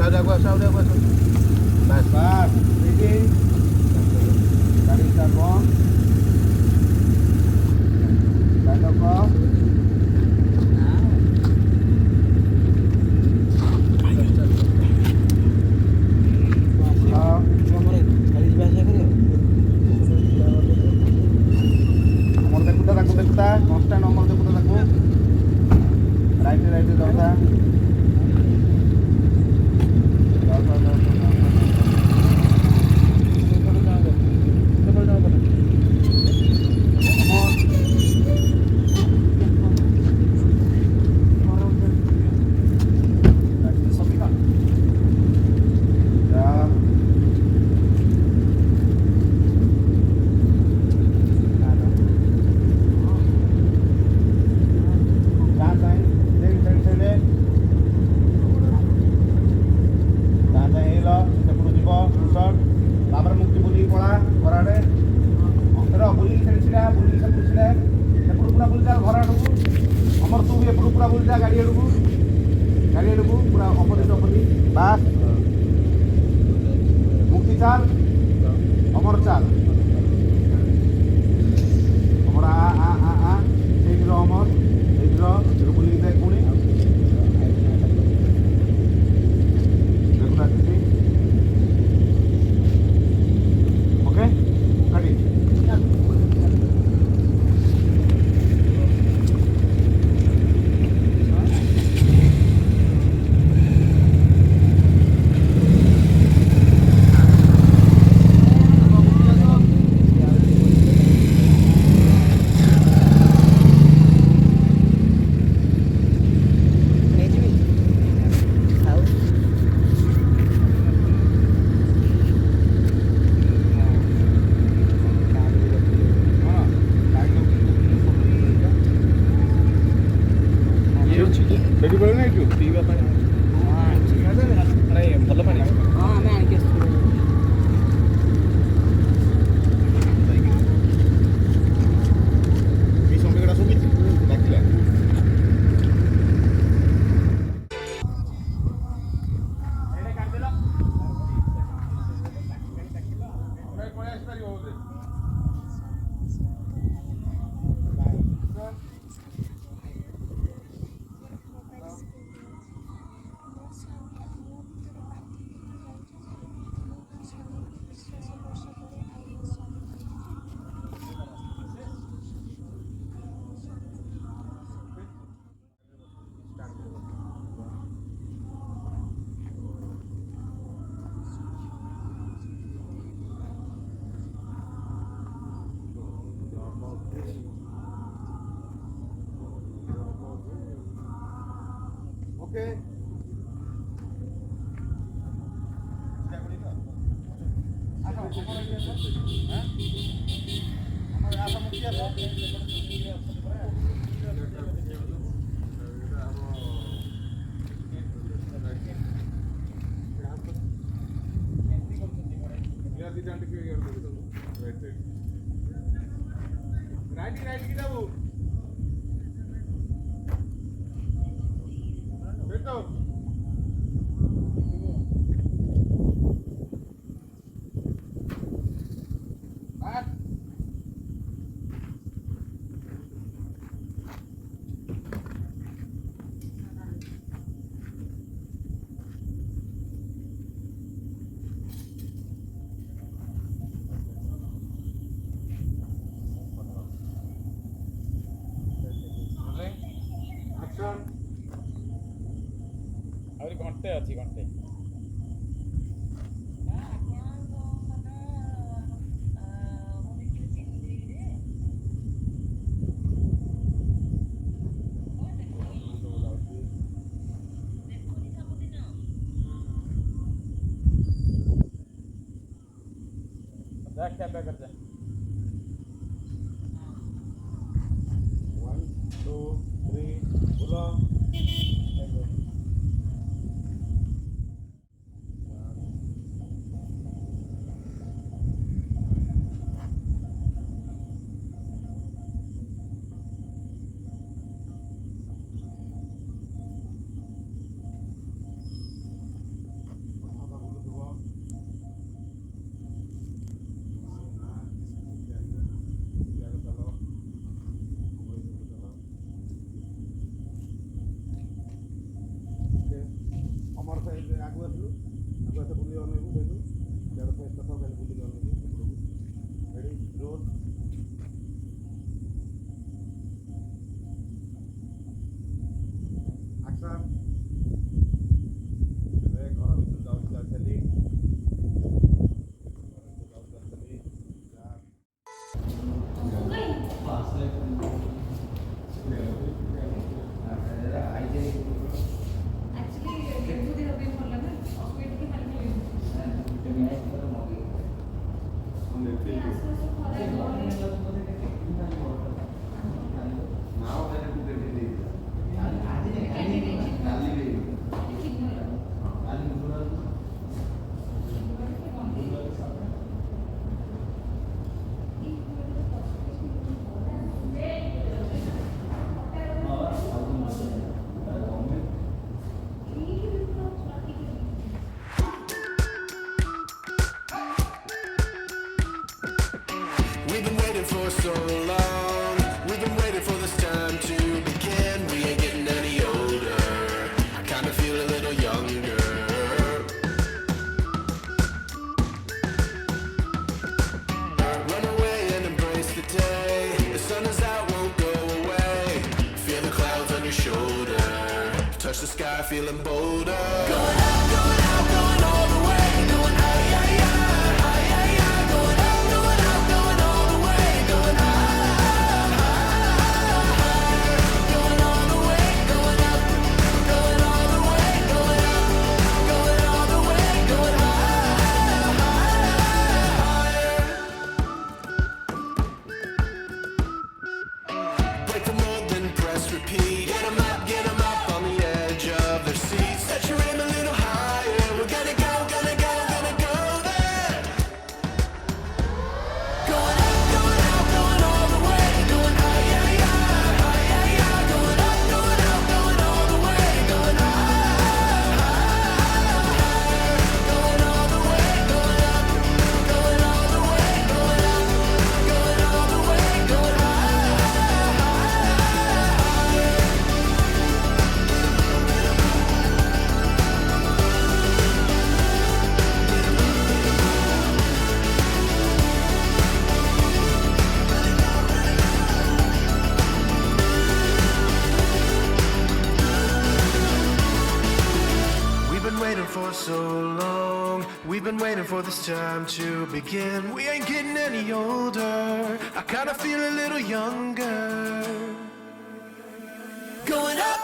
udah gua. Bas. Ready. Tarik sabon. Tandok kok. Constant nomor देखो ताको right जाता पूरा ऑपोजिट बस मुक्ति चाल अमर चाल अमर आ अमर बुलिंग देख पुणी देखुना ओके काटी ସେଠି ପଳେଇ ନା ଏଠୁ ପିଇବା ପାଣି ଭଲ ପାଣି ହଁ ଆମେ ଆଣିକି ଆସିଛୁ ବି ସମୟଟା ଶୁଭିଛି ଡାକିଲା ଏଇଟା କାଟିଦେଲ ପଳେଇ ଆସିପାରିବ ବୋଧେ ओके राइट की जाऊ बेटो बात आउरी घंटे अच्छी घंटे क्या करते हैं 1 2 3 बोलो ଆଗକୁ ଆସିଲୁ ଆଗକୁ ଆସ ବୁଲି ଅନେଇବୁ ସେଇଠୁ ସିଆଡ଼େ ପେଷ୍ଟ କଥା ଖାଲି ବୁଲିକି ଅନେଇବୁ ଏପଟକୁ ରେଡ଼ି ରୋଲ୍ ଆକ୍ସନ୍ ଏବେ ଘର ଭିତରୁ ଯାଉଛି ଚାଲି ଚାଲି We've been waiting for so long. We've been waiting for this time to begin. We ain't getting any older. I kinda feel a little younger. Run away and embrace the day. The sun is out, won't go away. Feel the clouds on your shoulder. Touch the sky, feeling bolder. Going out, going out, going all the way. Going high, high, high, high, high, high. Going out, going out, going all the way. Going high, high, higher. Going all the way, going up. Going all the way, going up. Going all the way, going high, higher. Break the mold, then press repeat. Get 'em up on the edge of their seats. Set your aim a little higher. We're gonna go, gonna go, gonna go there. Going up, going out, going all the way. Going high, high, high, high, high, high. Going up, going out, going all the way. Going high, high, higher. Going all the way, going up. Going all the way, going up. Going all the way, going high, higher. We've been waiting for so long. We've been waiting for this time to begin. We ain't getting any older. I kinda feel a little younger. Going up,